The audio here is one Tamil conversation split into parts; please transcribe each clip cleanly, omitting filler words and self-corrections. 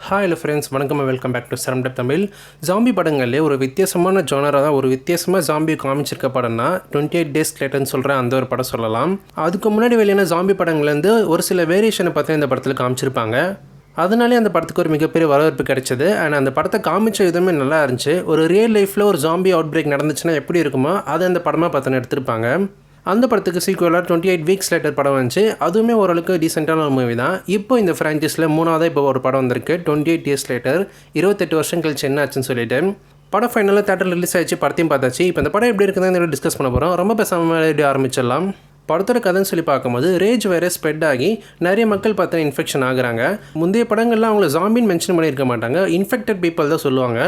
ஹலோ ஃப்ரெண்ட்ஸ், வணக்கம். வெல்கம் பேக் டு சரம்டப் தமிழ். ஜாம்பி படங்கள்லேயே ஒரு வித்தியாசமான ஜானராக தான் ஒரு வித்தியாசமாக ஜாம்பி காமிச்சிருக்க படம்னா 28 டேஸ் லேட்டர்னு சொல்கிற அந்த ஒரு படம் சொல்லலாம். அதுக்கு முன்னாடி வெளியான ஜாம்பி படங்கள்லேருந்து ஒரு சில வேரியேஷனை பார்த்து இந்த படத்தில் காமிச்சிருப்பாங்க. அதனாலே அந்த படத்துக்கு ஒரு மிகப்பெரிய வரவேற்பு கிடைச்சது. அண்ட் அந்த படத்தை காமிச்ச விதமே நல்லா இருந்துச்சு. ஒரு ரியல் லைஃப்பில் ஒரு ஜாம்பி அவுட் பிரேக் நடந்துச்சுன்னா எப்படி இருக்குமோ அதை அந்த படமாக பார்த்து எடுத்திருப்பாங்க. அந்த படத்துக்கு சீக்குவலாக 28 வீக்ஸ் லேட்டர் படம் வந்துச்சு. அதுவுமே ஓரளவுக்கு டீசெண்டான ஒரு மூவி தான். இப்போ இந்த ஃப்ரான்ச்சைஸில் மூணாவதாக இப்போ ஒரு படம் வந்திருக்கு, 28 டேஸ் லேட்டர். 28 வருஷம் கழிச்சு என்ன ஆச்சுன்னு சொல்லிட்டு படம் ஃபைனலாக தேட்டரில் ரிலீஸ் ஆகிடுச்சு. படத்தையும் பார்த்தாச்சு. இப்போ இந்த படம் எப்படி இருக்குதுன்னு டிஸ்கஸ் பண்ண போகிறோம். ரொம்ப பேசாமல் எப்படி ஆரம்பிச்சிடலாம். படத்தோட கதைன்னு சொல்லி பார்க்கும்போது ரேஜ் வைரஸ் ஸ்ப்ரெட் ஆகி நிறைய மக்கள் பார்த்தா இன்ஃபெக்ஷன் ஆகுறாங்க. முந்தைய படங்கள்லாம் அவங்கள ஜாம்பின்னு மென்ஷன் பண்ணியிருக்க மாட்டாங்க, இன்ஃபெக்டட் பீப்புள் தான் சொல்லுவாங்க.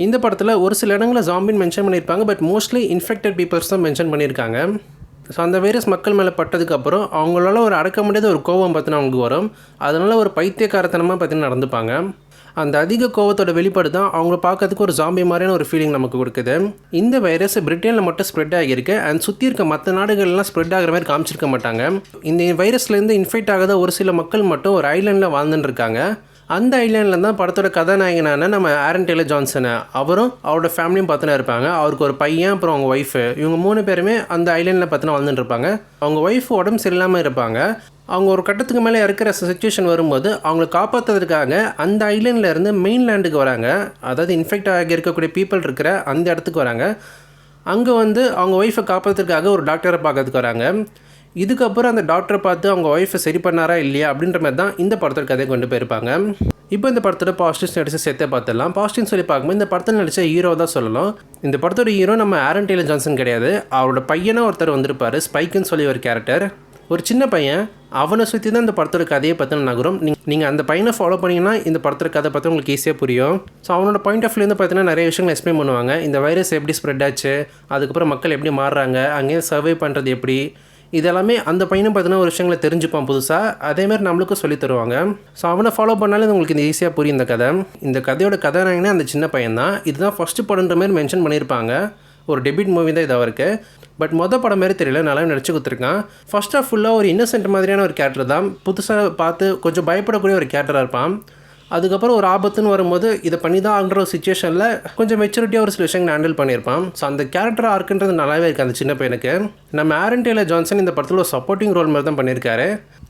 இந்த படத்தில் ஒரு சில இடங்களில் ஜாம்பின்னு மென்ஷன் பண்ணியிருப்பாங்க, பட் மோஸ்ட்லி இன்ஃபெக்டட் பீப்புள்ஸ் தான் மென்ஷன் பண்ணியிருக்காங்க. ஸோ அந்த வைரஸ் மக்கள் மேலே பட்டதுக்கப்புறம் அவங்களால ஒரு அடக்க முடியாத ஒரு கோவம் பார்த்தீங்கன்னா அவங்களுக்கு வரும். அதனால் ஒரு பைத்தியக்காரத்தனமாக பார்த்தீங்கன்னா நடந்துப்பாங்க. அந்த அதிக கோவத்தோட வெளிப்பாடு தான் அவங்கள பார்க்கறதுக்கு ஒரு ஜாம்பி மாதிரியான ஒரு ஃபீலிங் நமக்கு கொடுக்குது. இந்த வைரஸ் பிரிட்டனில் மட்டும் ஸ்ப்ரெட் ஆகியிருக்கு. அண்ட் சுற்றி இருக்க மற்ற நாடுகள்லாம் ஸ்ப்ரெட் ஆகிற மாதிரி காமிச்சிருக்க மாட்டாங்க. இந்த வைரஸ்லேருந்து இன்ஃபெக்ட் ஆகாத ஒரு சில மக்கள் மட்டும் ஒரு ஐலாண்டில் வாழ்ந்துட்டு இருக்காங்க. அந்த ஐலாண்டில் தான் படத்தோட கதாநாயகனான நம்ம ஆரன் டெய்லர் ஜான்சனை அவரும் அவரோட ஃபேமிலியும் பார்த்துனா இருப்பாங்க. அவருக்கு ஒரு பையன், அப்புறம் அவங்க ஒய்ஃபு, இவங்க 3 பேருமே அந்த ஐலாண்டில் பார்த்துனா வாழ்ந்துட்டு இருப்பாங்க. அவங்க ஒய்ஃபு உடம்பு சரியில்லாமல் இருப்பாங்க. அவங்க ஒரு கட்டத்துக்கு மேலே இருக்கிற சிச்சுவேஷன் வரும்போது அவங்கள காப்பாற்றுறதுக்காக அந்த ஐலாண்டில் இருந்து மெயின்லேண்டுக்கு வராங்க. அதாவது இன்ஃபெக்ட் ஆகி இருக்கக்கூடிய பீப்புள் இருக்கிற அந்த இடத்துக்கு வராங்க. அங்கே வந்து அவங்க ஒய்ஃபை காப்பாற்றுறதுக்காக ஒரு டாக்டரை பார்க்கறதுக்கு வராங்க. இதுக்கப்புறம் அந்த டாக்டரை பார்த்து அவங்க ஒய்ஃபை சரி பண்ணாரா இல்லையா அப்படின்ற மாதிரி தான் இந்த படத்தோட கதையை கொண்டு போயிருப்பாங்க. இப்போ இந்த படத்தோட பாசிட்டிவ்ஸ் நடிச்சு சேர்த்தே பார்த்துடலாம். பாசிட்டிவ்னு சொல்லி பார்க்கும்போது இந்த படத்தில் நடித்த ஹீரோ தான் சொல்லலாம். இந்த படத்தோட ஹீரோ நம்ம ஆரன் டெய்லர் ஜான்சன் கிடையாது. அவரோட பையனாக ஒருத்தர் வந்திருப்பார், ஸ்பைக்குன்னு சொல்லி ஒரு கேரக்டர். ஒரு சின்ன பையன், அவனை சுற்றி தான் இந்த படத்தோட கதையை பற்றின நகரும். நீங்கள் அந்த பையனை ஃபாலோ பண்ணிங்கன்னா இந்த படத்தோட கதை பார்த்து உங்களுக்கு ஈஸியாக புரியும். ஸோ அவனோட பாயிண்ட் ஆஃப் வியூலேருந்து பார்த்தீங்கன்னா நிறைய விஷயங்கள் எக்ஸ்பிளைன் பண்ணுவாங்க. இந்த வைரஸ் எப்படி ஸ்ப்ரெட் ஆச்சு, அதுக்கப்புறம் மக்கள் எப்படி மாறுறாங்க, அங்கேயே சர்வை பண்ணுறது எப்படி, இதெல்லாமே அந்த பையனும் பார்த்தீங்கன்னா ஒரு விஷயங்களை தெரிஞ்சுப்பான் புதுசாக. அதேமாதிரி நம்மளுக்கும் சொல்லி தருவாங்க. ஸோ அவனை ஃபாலோ பண்ணாலும் உங்களுக்கு இந்த ஈஸியாக புரியும் இந்த கதை. இந்த கதையோட கதாநாயகனே அந்த சின்ன பையன் தான். இதுதான் ஃபஸ்ட்டு படம்ன்ற மாதிரி மென்ஷன் பண்ணியிருப்பாங்க. ஒரு டெபியூட் மூவி தான் இதாக இருக்குது. பட் மொதல் படம் மாதிரி தெரியல, நல்லா நடிச்சு கொடுத்துருக்கான். ஃபர்ஸ்ட் ஆஃப் ஃபுல்லாக ஒரு இன்னசென்ட் மாதிரியான ஒரு கேரக்டர் தான். புதுசாக பார்த்து கொஞ்சம் பயப்படக்கூடிய ஒரு கேரக்டராக இருப்பான். அதுக்கப்புறம் ஒரு ஆபத்துன்னு வரும்போது இதை பண்ணி தான் ஆகிற ஒரு சுச்சுவேஷனில் கொஞ்சம் மெச்சூரிட்டியாக ஒரு சில விஷயங்கள் ஹேண்டில் பண்ணியிருப்பான். ஸோ அந்த கேரக்டர் ஆர்க்குன்றது நல்லாவே இருக்குது அந்த சின்ன பையனுக்கு. நம்ம ஆரன் டெய்லர் ஜான்சன் இந்த படத்தில் ஒரு சப்போர்ட்டிங் ரோல் மாதிரி தான் பண்ணியிருக்காரு.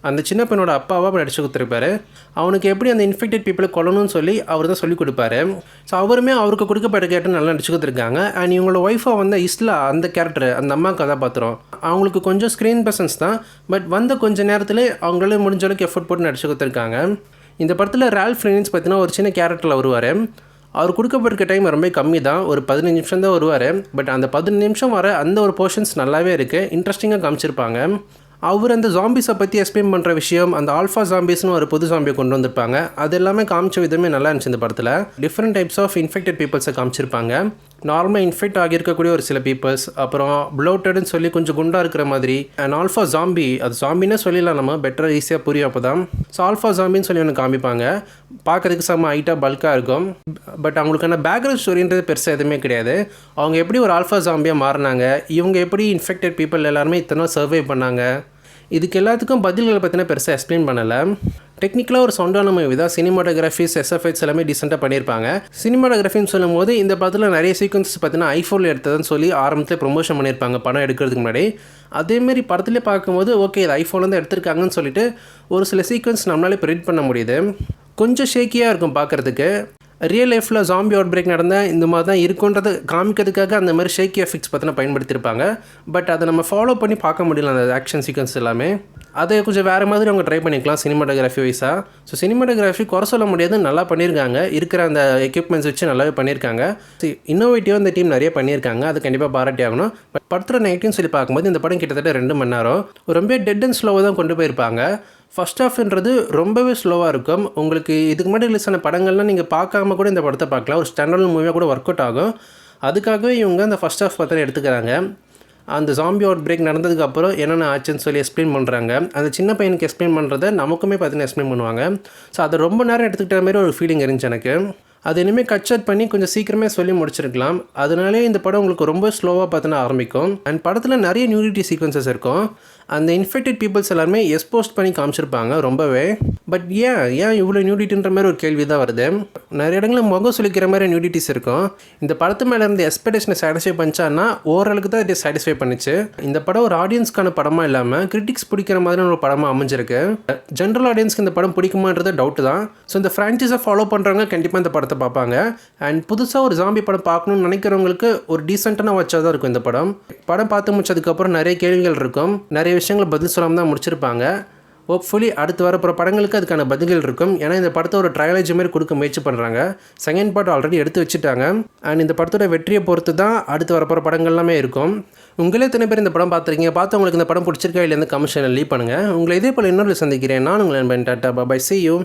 அந்த சின்ன பையனோட அப்பாவாக நடிச்சு கொடுத்துருப்பாரு. அவனுக்கு எப்படி அந்த இன்ஃபெக்டட் பீப்புளை கொல்லணும்னு சொல்லி அவர் தான் சொல்லிக் கொடுப்பாரு. ஸோ அவருமே அவருக்கு கொடுக்கப்பட்ட கேரக்டர் நல்லா நடிச்சு கொடுத்துருக்காங்க. அண்ட் இவங்களோட ஒய்ஃபாக வந்த இஸ்லா, அந்த கேரக்டர், அந்த அம்மா கதாபாத்திரம், அவங்களுக்கு கொஞ்சம் ஸ்க்ரீன் ப்ரெசன்ஸ் தான். பட் வந்த கொஞ்சம் நேரத்தில் அவங்களே முடிஞ்ச அளவுக்கு எஃபர்ட் போட்டு நடிச்சு கொடுத்துருக்காங்க. இந்த படத்தில் ரால்ஃப் ஃபீனிக்ஸ் பார்த்தீங்கன்னா ஒரு சின்ன கேரக்டரில் வருவார். அவர் கொடுக்கப்பட்டிருக்க டைம் ரொம்ப கம்மி தான், ஒரு 15 நிமிஷம் தான் வருவார். பட் அந்த 15 நிமிஷம் வர அந்த ஒரு போர்ஷன்ஸ் நல்லாவே இருக்குது, இன்ட்ரெஸ்டிங்காக காமிச்சிருப்பாங்க. அவர் அந்த ஜாம்பிஸை பற்றி எக்ஸ்பிளைன் பண்ணுற விஷயம், அந்த ஆல்ஃபா ஜாம்பிஸ்னு ஒரு புது ஜாம்பியை கொண்டு வந்திருப்பாங்க. அது எல்லாமே காமிச்ச விதமே நல்லா இருந்துச்சு. இந்த படத்தில் டிஃப்ரெண்ட் டைப்ஸ் ஆஃப் இன்ஃபெக்டட் பீப்புள்ஸை காமிச்சிருப்பாங்க. நார்மலாக இன்ஃபெக்ட் ஆகியிருக்கக்கூடிய ஒரு சில பீப்புள்ஸ், அப்புறம் ப்ளோட்டட்னு சொல்லி கொஞ்சம் குண்டாக இருக்கிற மாதிரி, அண்ட் ஆல்ஃபா ஜாம்பி, அது ஜாம்பின்னே சொல்லிடலாம் நம்ம, பெட்டராக ஈஸியாக புரியும் அப்போ தான். ஸோ ஆல்ஃபா ஜாம்பின்னு சொல்லி ஒன்று காமிப்பாங்க. பார்க்கறதுக்கு செம்ம ஹைட்டாக பல்காக இருக்கும். பட் அவங்களுக்கான பேக்ரவுண்ட் ஸ்டோரின்றது பெருசாக எதுவுமே கிடையாது. அவங்க எப்படி ஒரு ஆல்ஃபா ஜாம்பியாக மாறினாங்க, இவங்க எப்படி இன்ஃபெக்டட் பீப்புள் எல்லாருமே இத்தனை சர்வை பண்ணாங்க, இதுக்கு எல்லாத்துக்கும் பதில்களை பற்றினா பெருசாக எக்ஸ்பிளைன் பண்ணலை. டெக்னிக்கலாக ஒரு சவுண்டான மூவி தான். சினிமாட்டோகிராஃபிஸ், எஸ்எஃப்எக்ஸ் எல்லாமே டீசெண்டாக பண்ணியிருப்பாங்க. சினிமாட்டோகிராஃபின்னு சொல்லும் போது இந்த படத்தில் நிறைய சீக்வன்ஸ் பார்த்தீங்கன்னா ஐஃபோனில் எடுத்ததுன்னு சொல்லி ஆரம்பத்தில் ப்ரொமோஷன் பண்ணியிருப்பாங்க படம் எடுக்கிறதுக்கு முன்னாடி. அதேமாரி படத்துலேயே பார்க்கும்போது ஓகே இது ஐஃபோன்லேருந்து எடுத்திருக்காங்கன்னு சொல்லிட்டு ஒரு சில சீக்வன்ஸ் நம்மளாலே ப்ரெடிக்ட் பண்ண முடியுது. கொஞ்சம் ஷேக்கியாக இருக்கும் பார்க்குறதுக்கு. ரியல் லைஃப்பில் ஜாம்பி அவுட் பிரேக் நடந்தால் இந்த மாதிரி தான் இருக்குன்றதை காமிக்கிறதுக்காக அந்த மாதிரி ஷேக்கி எஃபெக்ட்ஸ் பார்த்தீங்கன்னா பயன்படுத்தியிருப்பாங்க. பட் அதை நம்ம ஃபாலோ பண்ணி பார்க்க முடியல அந்த ஆக்ஷன் சீக்வன்ஸ் எல்லாமே. அதை கொஞ்சம் வேறு மாதிரி அவங்க ட்ரை பண்ணிக்கலாம் சினிமாட்டோகிராஃபி வைஸாக. ஸோ சினிமாட்டோகிராஃபி குறை சொல்ல முடியாது, நல்லா பண்ணியிருக்காங்க. இருக்கிற அந்த எக்யூப்மெண்ட்ஸ் வச்சு நல்லாவே பண்ணியிருக்காங்க. இன்னோவேட்டிவாக இந்த டீம் நிறைய பண்ணியிருக்காங்க, அது கண்டிப்பாக பாராட்டி ஆகணும். பட் படத்தில் நைட்டுன்னு சொல்லி பார்க்கும்போது இந்த படம் கிட்டத்தட்ட 2 மணி நேரம் ரொம்ப டெட் அண்ட் ஸ்லோவாக தான் கொண்டு போயிருப்பாங்க. ஃபர்ஸ்ட் ஹாஃப்ன்றது ரொம்பவே ஸ்லோவாக இருக்கும். உங்களுக்கு இதுக்கு முன்னாடி ரிலீஸ் ஆன படங்கள்லாம் நீங்கள் பார்க்காம கூட இந்த படத்தை பார்க்கலாம். ஒரு ஸ்டாண்டர்ட் மூவியாக கூட ஒர்க் அவுட் ஆகும். அதுக்காகவே இவங்க அந்த ஃபர்ஸ்ட் ஹாஃப் பார்த்தா எடுத்துக்கிறாங்க. அந்த ஜாம்பி அவுட் பிரேக் நடந்ததுக்கப்புறம் என்னென்ன ஆச்சுன்னு சொல்லி எக்ஸ்பிளைன் பண்ணுறாங்க. அந்த சின்ன பையனுக்கு எக்ஸ்பிளைன் பண்ணுறதை நமக்குமே பார்த்தீங்கன்னா எக்ஸ்பிளைன் பண்ணுவாங்க. ஸோ அதை ரொம்ப நேரம் எடுத்துக்கிட்ட மாதிரி ஒரு ஃபீலிங் இருந்துச்சு எனக்கு. அது இனிமேல் கட் பண்ணி கொஞ்சம் சீக்கிரமே சொல்லி முடிச்சிருக்கலாம். அதனாலே இந்த படம் உங்களுக்கு ரொம்ப ஸ்லோவாக பார்த்தீங்கன்னா ஆரம்பிக்கும். அண்ட் படத்தில் நிறைய நியூடிட்டி சீக்வன்சஸ் இருக்கும். அந்த இன்ஃபெக்டட் பீப்புள்ஸ் எல்லாருமே எக்ஸ்போஸ்ட் பண்ணி காமிச்சிருப்பாங்க ரொம்பவே. பட் ஏன் இவ்வளோ நியூடிட்டின்ற மாதிரி ஒரு கேள்வி தான் வருது. நிறைய இடங்களில் முகம் சுளிக்கிற மாதிரி நியூடிட்டிஸ் இருக்கும். இந்த படத்து மேலே இருந்த எக்ஸ்பெக்டேஷனை சாட்டிஸ்ஃபை பண்ணிச்சான்னா ஓரளவுக்கு தான் இதை சாட்டிஸ்ஃபை பண்ணிச்சு. இந்த படம் ஒரு ஆடியன்ஸ்க்கான படமாக இல்லாமல் கிரிட்டிக்ஸ் பிடிக்கிற மாதிரியான ஒரு படமாக அமைஞ்சிருக்கு. ஜென்ரல் ஆடியன்ஸ்க்கு இந்த படம் பிடிக்குமான்றது டவுட் தான். ஸோ இந்த ஃப்ரான்ச்சைஸை ஃபாலோ பண்ணுறவங்க கண்டிப்பாக இந்த படத்தை பார்ப்பாங்க. அண்ட் புதுசாக ஒரு ஜாம்பி படம் பார்க்கணும்னு நினைக்கிறவங்களுக்கு ஒரு டீசெண்டான வச்சா தான் இருக்கும் இந்த படம். படம் பார்த்து முடிச்சதுக்கப்புறம் நிறைய கேள்விகள் இருக்கும். நிறைய விஷயங்கள் பதில் சொல்லாமல் தான் முடிச்சிருப்பாங்க. ஹோப்ஃபுல்லி அடுத்து வரப்போகிற படங்களுக்கு அதுக்கான பதில்கள் இருக்கும். ஏன்னா இந்த படத்தை ஒரு ட்ரையாலஜி மாதிரி கொடுக்க முயற்சி பண்ணுறாங்க. செகண்ட் பார்ட் ஆல்ரெடி எடுத்து வச்சுட்டாங்க. அண்ட் இந்த படத்தோட வெற்றியை பொறுத்து தான் அடுத்து வரப்போகிற படங்கள் எல்லாமே இருக்கும். உங்களே எத்தனை பேர் இந்த படம் பார்த்துருக்கீங்க? பார்த்து உங்களுக்கு இந்த படம் பிடிச்சிருக்கா இல்லையா கமெண்ட்ஸில் லீவ் பண்ணுங்கள். உங்களை இதே போல் இன்னொரு சந்திக்கிறேன். நான் உங்களை நண்பன். Tata bye. See you.